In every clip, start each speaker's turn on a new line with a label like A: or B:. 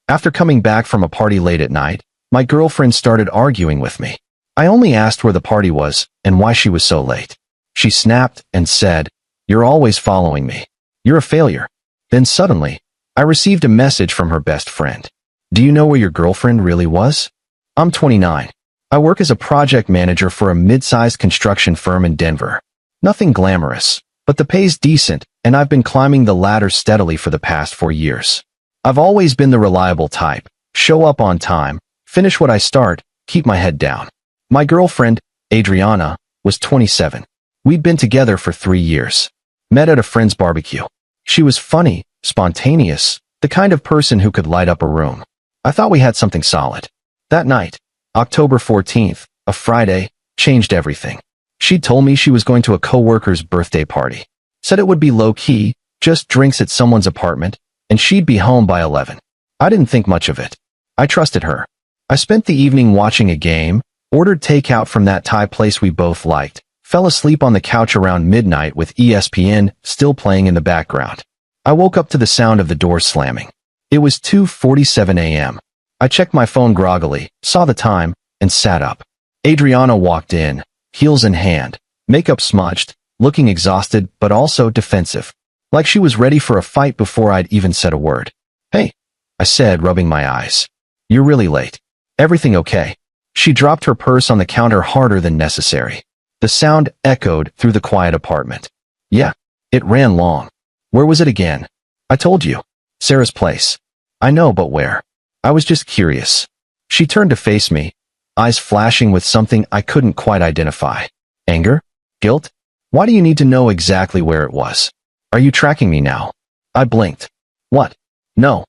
A: After coming back from a party late at night, my girlfriend started arguing with me. I only asked where the party was and why she was so late. She snapped and said, "You're always following me. You're a failure." Then suddenly, I received a message from her best friend. "Do you know where your girlfriend really was?" I'm 29. I work as a project manager for a mid-sized construction firm in Denver. Nothing glamorous, but the pay's decent, and I've been climbing the ladder steadily for the past 4 years. I've always been the reliable type, show up on time, finish what I start, keep my head down. My girlfriend, Adriana, was 27. We'd been together for 3 years. Met at a friend's barbecue. She was funny, spontaneous, the kind of person who could light up a room. I thought we had something solid. That night, October 14th, a Friday, changed everything. She'd told me she was going to a coworker's birthday party. Said it would be low-key, just drinks at someone's apartment, and she'd be home by 11. I didn't think much of it. I trusted her. I spent the evening watching a game, ordered takeout from that Thai place we both liked, fell asleep on the couch around midnight with ESPN still playing in the background. I woke up to the sound of the door slamming. It was 2:47 a.m. I checked my phone groggily, saw the time, and sat up. Adriana walked in, heels in hand, makeup smudged, looking exhausted but also defensive. Like she was ready for a fight before I'd even said a word. "Hey," I said, rubbing my eyes. "You're really late. Everything okay?" She dropped her purse on the counter harder than necessary. The sound echoed through the quiet apartment. "Yeah, it ran long. Where was it again?" "I told you. Sarah's place." "I know, but where?" "I was just curious." She turned to face me, eyes flashing with something I couldn't quite identify. Anger? Guilt? "Why do you need to know exactly where it was? Are you tracking me now?" I blinked. "What? No.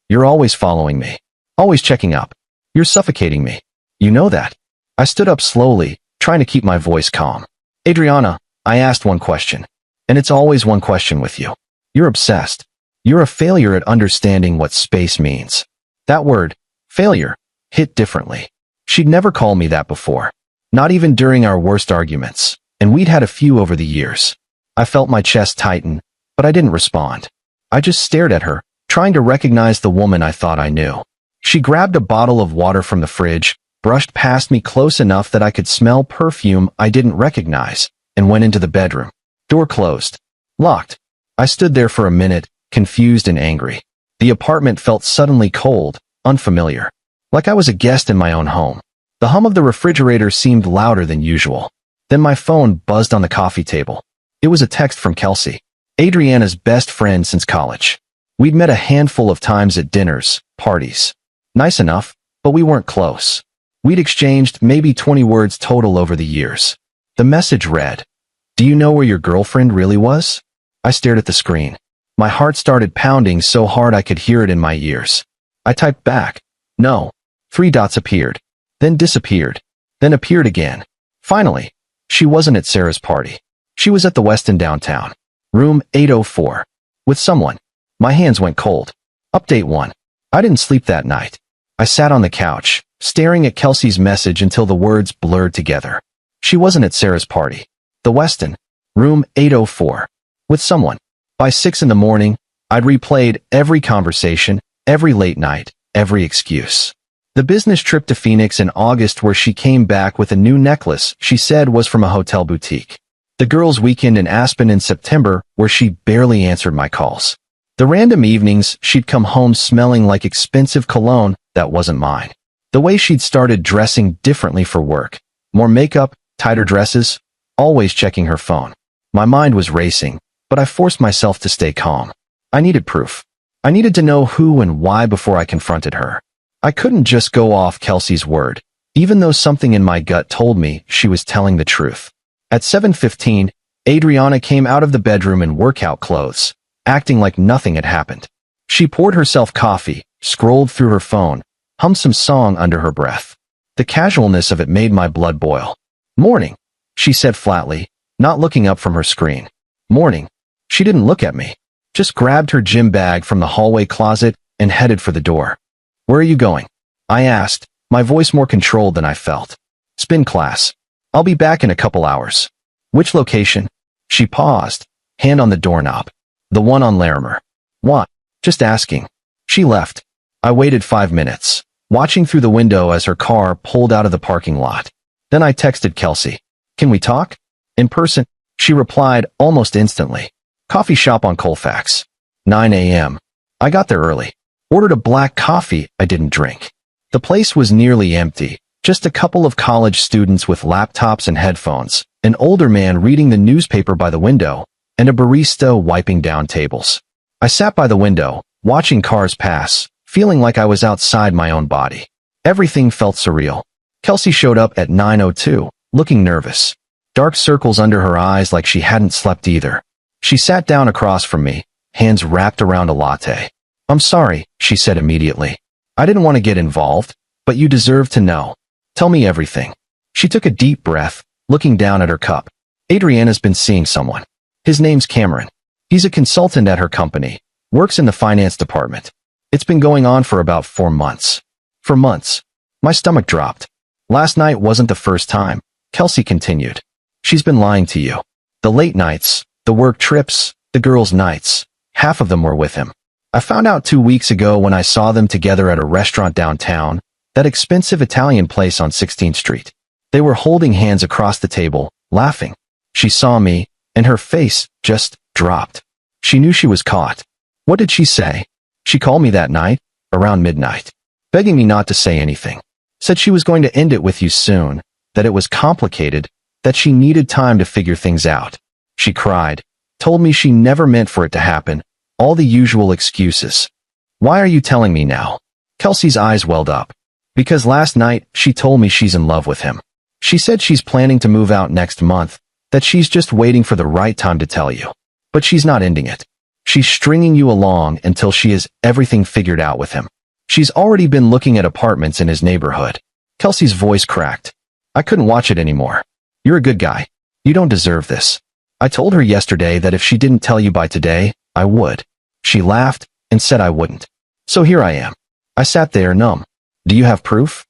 A: You're always following me. Always checking up. You're suffocating me. You know that." I stood up slowly, trying to keep my voice calm. "Adriana," I asked one question. And it's always one question with you. You're obsessed. You're a failure at understanding what space means. That word, failure, hit differently. She'd never called me that before. Not even during our worst arguments, and we'd had a few over the years. I felt my chest tighten, but I didn't respond. I just stared at her, trying to recognize the woman I thought I knew. She grabbed a bottle of water from the fridge, brushed past me close enough that I could smell perfume I didn't recognize, and went into the bedroom. Door closed. Locked. I stood there for a minute, confused and angry. The apartment felt suddenly cold, unfamiliar. Like I was a guest in my own home. The hum of the refrigerator seemed louder than usual. Then my phone buzzed on the coffee table. It was a text from Kelsey, Adriana's best friend since college. We'd met a handful of times at dinners, parties. Nice enough, but we weren't close. We'd exchanged maybe 20 words total over the years. The message read, "Do you know where your girlfriend really was?" I stared at the screen. My heart started pounding so hard I could hear it in my ears. I typed back, "No." 3 dots appeared, then disappeared, then appeared again. Finally, she wasn't at Sarah's party. She was at the Westin downtown, room 804, with someone. My hands went cold. Update 1. I didn't sleep that night. I sat on the couch, staring at Kelsey's message until the words blurred together. She wasn't at Sarah's party. The Westin, room 804, with someone. By 6 in the morning, I'd replayed every conversation, every late night, every excuse. The business trip to Phoenix in August where she came back with a new necklace she said was from a hotel boutique. The girls' weekend in Aspen in September where she barely answered my calls. The random evenings she'd come home smelling like expensive cologne that wasn't mine. The way she'd started dressing differently for work. More makeup, tighter dresses, always checking her phone. My mind was racing, but I forced myself to stay calm. I needed proof. I needed to know who and why before I confronted her. I couldn't just go off Kelsey's word, even though something in my gut told me she was telling the truth. At 7:15, Adriana came out of the bedroom in workout clothes, acting like nothing had happened. She poured herself coffee, scrolled through her phone, hummed some song under her breath. The casualness of it made my blood boil. "Morning," she said flatly, not looking up from her screen. "Morning." She didn't look at me, just grabbed her gym bag from the hallway closet and headed for the door. "Where are you going?" I asked, my voice more controlled than I felt. "Spin class. I'll be back in a couple hours." "Which location?" She paused, hand on the doorknob. "The one on Larimer." "What?" "Just asking." She left, I waited 5 minutes, watching through the window as her car pulled out of the parking lot. Then I texted Kelsey. Can we talk? In person? She replied almost instantly. Coffee shop on Colfax. 9 a.m. I got there early. Ordered a black coffee I didn't drink. The place was nearly empty. Just a couple of college students with laptops and headphones, an older man reading the newspaper by the window, and a barista wiping down tables. I sat by the window, watching cars pass, feeling like I was outside my own body. Everything felt surreal. Kelsey showed up at 9:02, looking nervous. Dark circles under her eyes like she hadn't slept either. She sat down across from me, hands wrapped around a latte. I'm sorry, she said immediately. I didn't want to get involved, but you deserve to know. Tell me everything. She took a deep breath, looking down at her cup. Adriana's been seeing someone. His name's Cameron. He's a consultant at her company, works in the finance department. It's been going on for about 4 months. For months. My stomach dropped. Last night wasn't the first time, Kelsey continued. She's been lying to you. The late nights, the work trips, the girls' nights, half of them were with him. I found out 2 weeks ago when I saw them together at a restaurant downtown, that expensive Italian place on 16th Street. They were holding hands across the table, laughing. She saw me, and her face just dropped. She knew she was caught. What did she say? She called me that night, around midnight, begging me not to say anything. Said she was going to end it with you soon, that it was complicated, that she needed time to figure things out. She cried, told me she never meant for it to happen, all the usual excuses. Why are you telling me now? Kelsey's eyes welled up. Because last night, she told me she's in love with him. She said she's planning to move out next month, that she's just waiting for the right time to tell you. But she's not ending it. She's stringing you along until she has everything figured out with him. She's already been looking at apartments in his neighborhood. Kelsey's voice cracked. I couldn't watch it anymore. You're a good guy. You don't deserve this. I told her yesterday that if she didn't tell you by today, I would. She laughed and said I wouldn't. So here I am. I sat there numb. Do you have proof?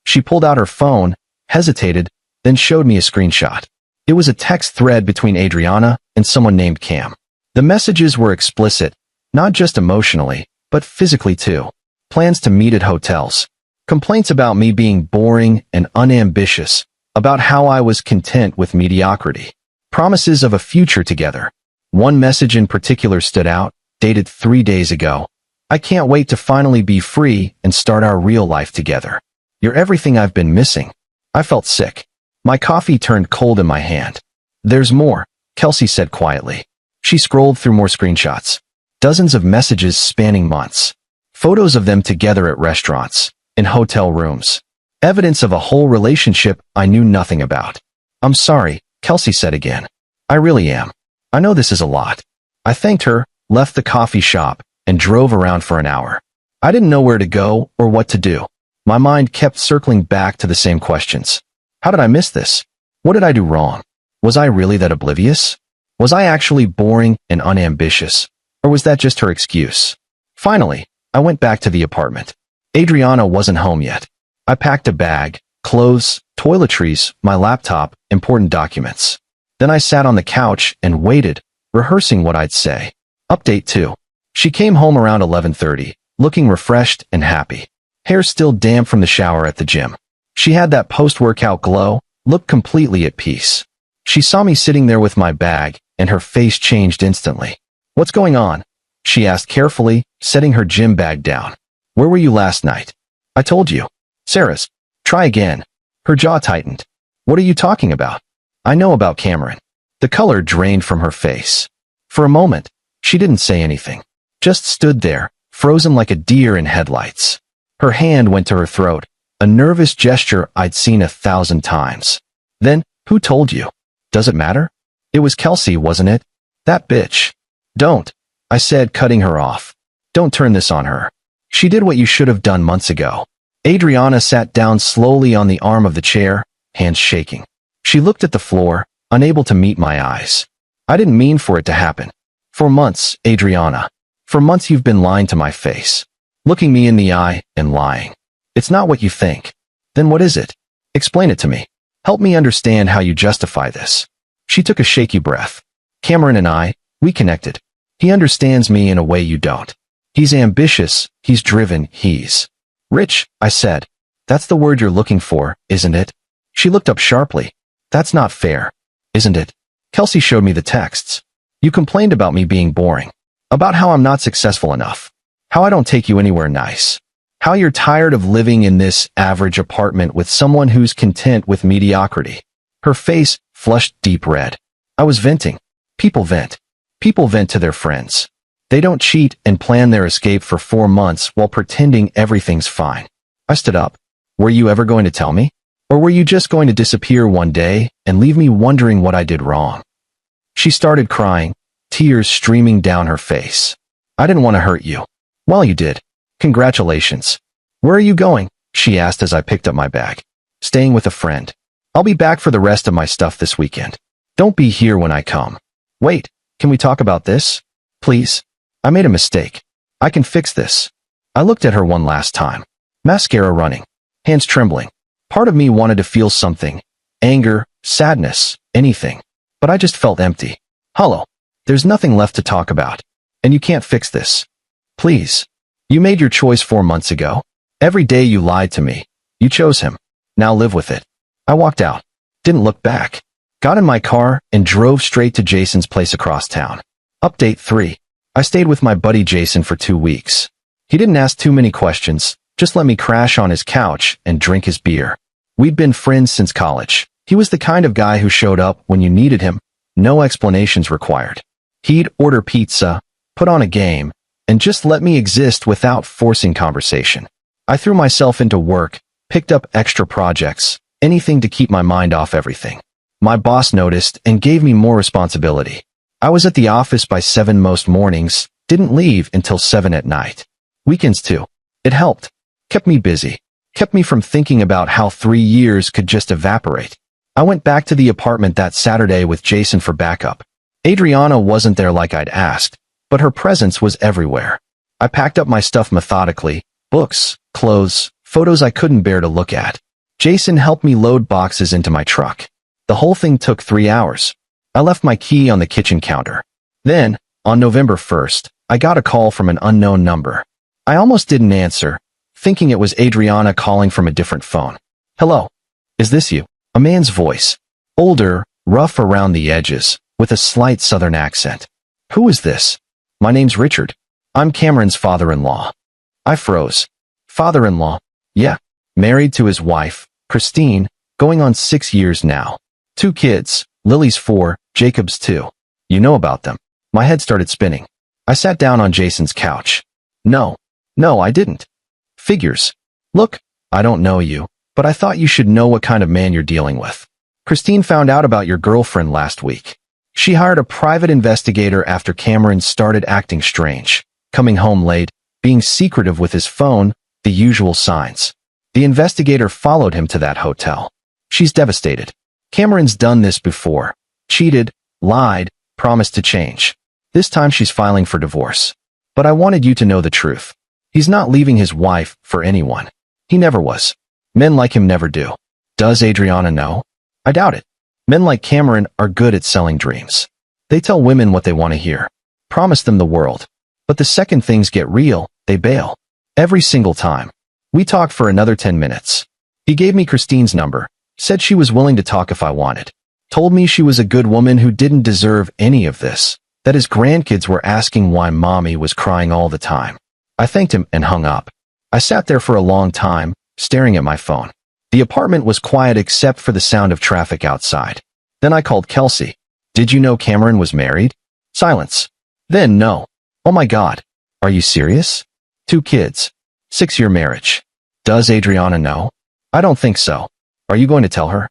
A: She pulled out her phone, hesitated, then showed me a screenshot. It was a text thread between Adriana and someone named Cam. The messages were explicit, not just emotionally, but physically too. Plans to meet at hotels. Complaints about me being boring and unambitious, about how I was content with mediocrity. Promises of a future together. One message in particular stood out, dated 3 days ago. I can't wait to finally be free and start our real life together. You're everything I've been missing. I felt sick. My coffee turned cold in my hand. There's more, Kelsey said quietly. She scrolled through more screenshots. Dozens of messages spanning months. Photos of them together at restaurants, in hotel rooms. Evidence of a whole relationship I knew nothing about. I'm sorry, Kelsey said again. I really am. I know this is a lot. I thanked her, left the coffee shop, and drove around for an hour. I didn't know where to go or what to do. My mind kept circling back to the same questions. How did I miss this? What did I do wrong? Was I really that oblivious? Was I actually boring and unambitious? Or was that just her excuse? Finally, I went back to the apartment. Adriana wasn't home yet. I packed a bag, clothes, toiletries, my laptop, important documents. Then I sat on the couch and waited, rehearsing what I'd say. Update 2. She came home around 11:30, looking refreshed and happy. Hair still damp from the shower at the gym. She had that post-workout glow, looked completely at peace. She saw me sitting there with my bag, and her face changed instantly. What's going on? She asked carefully, setting her gym bag down. Where were you last night? I told you. Sarah's. Try again. Her jaw tightened. What are you talking about? I know about Cameron. The color drained from her face. For a moment, she didn't say anything. Just stood there, frozen like a deer in headlights. Her hand went to her throat, a nervous gesture I'd seen 1,000 times. Then, who told you? Does it matter? It was Kelsey, wasn't it? That bitch. Don't, I said, cutting her off. Don't turn this on her. She did what you should have done months ago. Adriana sat down slowly on the arm of the chair, hands shaking. She looked at the floor, unable to meet my eyes. I didn't mean for it to happen. For months, Adriana. For months you've been lying to my face. Looking me in the eye and lying. It's not what you think. Then what is it? Explain it to me. Help me understand how you justify this. She took a shaky breath. Cameron and I, we connected. He understands me in a way you don't. He's ambitious, he's driven, he's rich, I said. That's the word you're looking for, isn't it? She looked up sharply. That's not fair, isn't it? Kelsey showed me the texts. You complained about me being boring. About how I'm not successful enough. How I don't take you anywhere nice. How you're tired of living in this average apartment with someone who's content with mediocrity. Her face flushed deep red. I was venting. People vent. People vent to their friends. They don't cheat and plan their escape for 4 months while pretending everything's fine. I stood up. Were you ever going to tell me? Or were you just going to disappear one day and leave me wondering what I did wrong? She started crying, tears streaming down her face. I didn't want to hurt you. Well, you did. Congratulations. Where are you going? She asked as I picked up my bag. Staying with a friend. I'll be back for the rest of my stuff this weekend. Don't be here when I come. Wait, can we talk about this? Please? I made a mistake. I can fix this. I looked at her one last time. Mascara running. Hands trembling. Part of me wanted to feel something. Anger, sadness, anything. But I just felt empty. Hollow. There's nothing left to talk about. And you can't fix this. Please. You made your choice 4 months ago. Every day you lied to me. You chose him. Now live with it. I walked out. Didn't look back. Got in my car and drove straight to Jason's place across town. Update 3. I stayed with my buddy Jason for 2 weeks. He didn't ask too many questions, just let me crash on his couch and drink his beer. We'd been friends since college. He was the kind of guy who showed up when you needed him, no explanations required. He'd order pizza, put on a game, and just let me exist without forcing conversation. I threw myself into work, picked up extra projects, anything to keep my mind off everything. My boss noticed and gave me more responsibility. I was at the office by 7 most mornings, didn't leave until 7 at night. Weekends too. It helped. Kept me busy. Kept me from thinking about how 3 years could just evaporate. I went back to the apartment that Saturday with Jason for backup. Adriana wasn't there like I'd asked, but her presence was everywhere. I packed up my stuff methodically, books, clothes, photos I couldn't bear to look at. Jason helped me load boxes into my truck. The whole thing took 3 hours. I left my key on the kitchen counter. Then, on November 1st, I got a call from an unknown number. I almost didn't answer, thinking it was Adriana calling from a different phone. Hello. Is this you? A man's voice. Older, rough around the edges, with a slight southern accent. Who is this? My name's Richard. I'm Cameron's father-in-law. I froze. Father-in-law? Yeah. Married to his wife, Christine, going on 6 years now. 2 kids, Lily's 4, Jacob's 2. You know about them. My head started spinning. I sat down on Jason's couch. No, I didn't. Figures. Look, I don't know you, but I thought you should know what kind of man you're dealing with. Christine found out about your girlfriend last week. She hired a private investigator after Cameron started acting strange, coming home late, being secretive with his phone, the usual signs. The investigator followed him to that hotel. She's devastated. Cameron's done this before. Cheated, lied, promised to change. This time she's filing for divorce. But I wanted you to know the truth. He's not leaving his wife for anyone. He never was. Men like him never do. Does Adriana know? I doubt it. Men like Cameron are good at selling dreams. They tell women what they want to hear. Promise them the world. But the second things get real, they bail. Every single time. We talked for another 10 minutes. He gave me Christine's number. Said she was willing to talk if I wanted. Told me she was a good woman who didn't deserve any of this. That his grandkids were asking why mommy was crying all the time. I thanked him and hung up. I sat there for a long time, staring at my phone. The apartment was quiet except for the sound of traffic outside. Then I called Kelsey. Did you know Cameron was married? Silence. Then no. Oh my God. Are you serious? 2 kids. 6-year marriage. Does Adriana know? I don't think so. Are you going to tell her?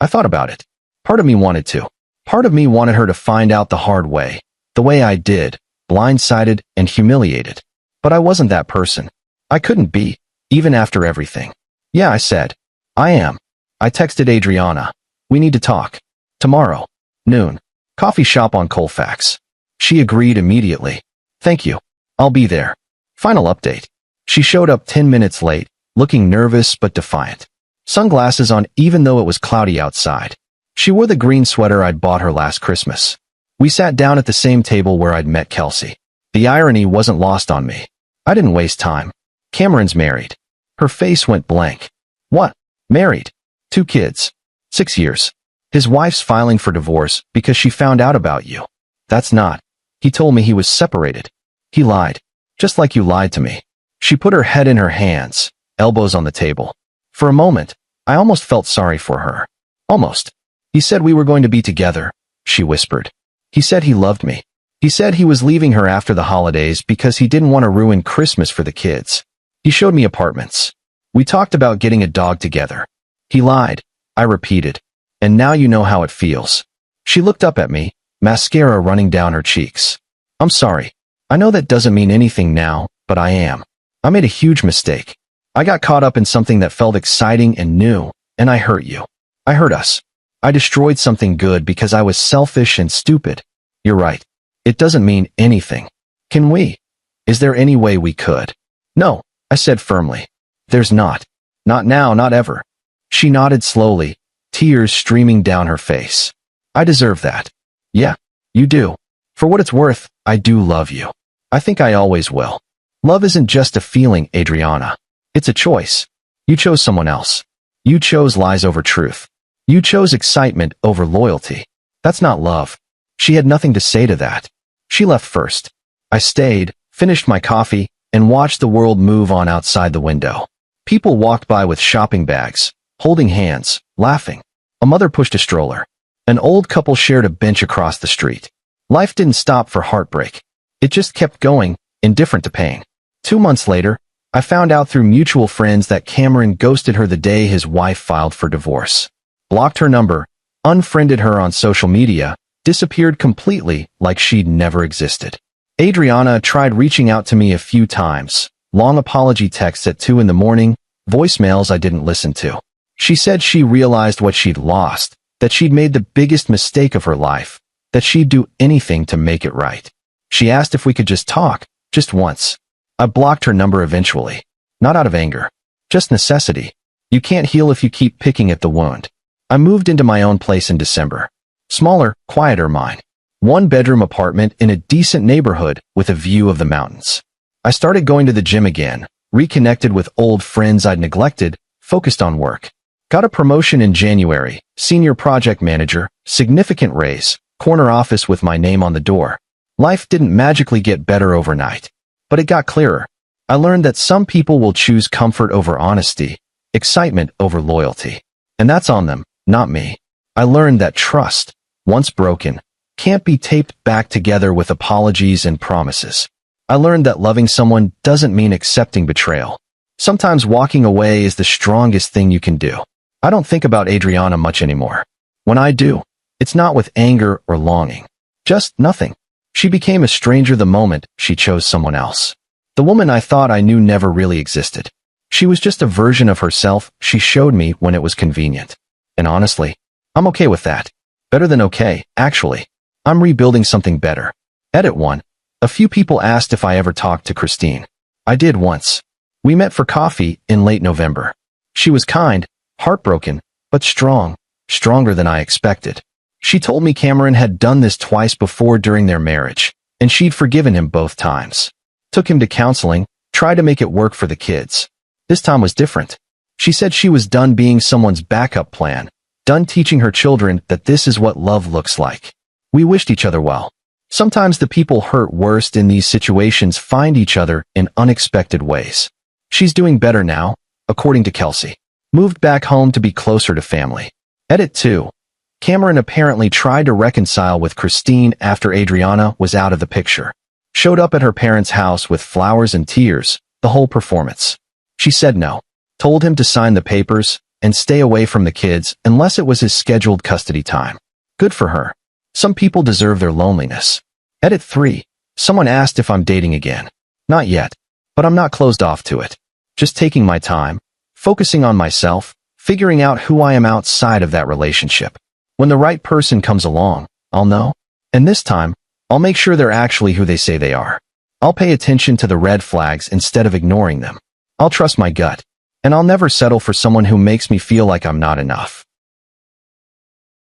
A: I thought about it. Part of me wanted to. Part of me wanted her to find out the hard way. The way I did. Blindsided and humiliated. But I wasn't that person. I couldn't be, even after everything. Yeah, I said. I am. I texted Adriana. We need to talk. Tomorrow. Noon. Coffee shop on Colfax. She agreed immediately. Thank you. I'll be there. Final update. She showed up 10 minutes late, looking nervous but defiant. Sunglasses on even though it was cloudy outside. She wore the green sweater I'd bought her last Christmas. We sat down at the same table where I'd met Kelsey. The irony wasn't lost on me. I didn't waste time. Cameron's married. Her face went blank. What? Married? 2 kids. 6 years. His wife's filing for divorce because she found out about you. That's not. He told me he was separated. He lied. Just like you lied to me. She put her head in her hands, elbows on the table. For a moment, I almost felt sorry for her. Almost. He said we were going to be together, she whispered. He said he loved me. He said he was leaving her after the holidays because he didn't want to ruin Christmas for the kids. He showed me apartments. We talked about getting a dog together. He lied, I repeated. And now you know how it feels. She looked up at me, mascara running down her cheeks. I'm sorry. I know that doesn't mean anything now, but I am. I made a huge mistake. I got caught up in something that felt exciting and new, and I hurt you. I hurt us. I destroyed something good because I was selfish and stupid. You're right. It doesn't mean anything. Can we? Is there any way we could? No, I said firmly. There's not. Not now, not ever. She nodded slowly, tears streaming down her face. I deserve that. Yeah, you do. For what it's worth, I do love you. I think I always will. Love isn't just a feeling, Adriana. It's a choice. You chose someone else. You chose lies over truth. You chose excitement over loyalty. That's not love. She had nothing to say to that. She left first. I stayed, finished my coffee, and watched the world move on outside the window. People walked by with shopping bags, holding hands, laughing. A mother pushed a stroller. An old couple shared a bench across the street. Life didn't stop for heartbreak. It just kept going, indifferent to pain. 2 months later, I found out through mutual friends that Cameron ghosted her the day his wife filed for divorce. Blocked her number, unfriended her on social media, disappeared completely like she'd never existed. Adriana tried reaching out to me a few times, long apology texts at 2 in the morning, voicemails I didn't listen to. She said she realized what she'd lost, that she'd made the biggest mistake of her life, that she'd do anything to make it right. She asked if we could just talk, just once. I blocked her number eventually. Not out of anger. Just necessity. You can't heal if you keep picking at the wound. I moved into my own place in December. Smaller, quieter mine. 1-bedroom apartment in a decent neighborhood with a view of the mountains. I started going to the gym again, reconnected with old friends I'd neglected, focused on work. Got a promotion in January, senior project manager, significant raise, corner office with my name on the door. Life didn't magically get better overnight, but it got clearer. I learned that some people will choose comfort over honesty, excitement over loyalty. And that's on them, not me. I learned that trust, once broken, can't be taped back together with apologies and promises. I learned that loving someone doesn't mean accepting betrayal. Sometimes walking away is the strongest thing you can do. I don't think about Adriana much anymore. When I do, it's not with anger or longing. Just nothing. She became a stranger the moment she chose someone else. The woman I thought I knew never really existed. She was just a version of herself she showed me when it was convenient. And honestly, I'm okay with that. Better than okay, actually. I'm rebuilding something better. Edit 1. A few people asked if I ever talked to Christine. I did once. We met for coffee in late November. She was kind, heartbroken, but strong, stronger than I expected. She told me Cameron had done this twice before during their marriage, and she'd forgiven him both times. Took him to counseling, tried to make it work for the kids. This time was different. She said she was done being someone's backup plan, done teaching her children that this is what love looks like. We wished each other well. Sometimes the people hurt worst in these situations find each other in unexpected ways. She's doing better now, according to Kelsey. Moved back home to be closer to family. Edit 2. Cameron apparently tried to reconcile with Christine after Adriana was out of the picture. Showed up at her parents' house with flowers and tears, the whole performance. She said no. Told him to sign the papers and stay away from the kids unless it was his scheduled custody time. Good for her. Some people deserve their loneliness. Edit 3. Someone asked if I'm dating again. Not yet, but I'm not closed off to it. Just taking my time, focusing on myself, figuring out who I am outside of that relationship. When the right person comes along, I'll know. And this time, I'll make sure they're actually who they say they are. I'll pay attention to the red flags instead of ignoring them. I'll trust my gut. And I'll never settle for someone who makes me feel like I'm not enough.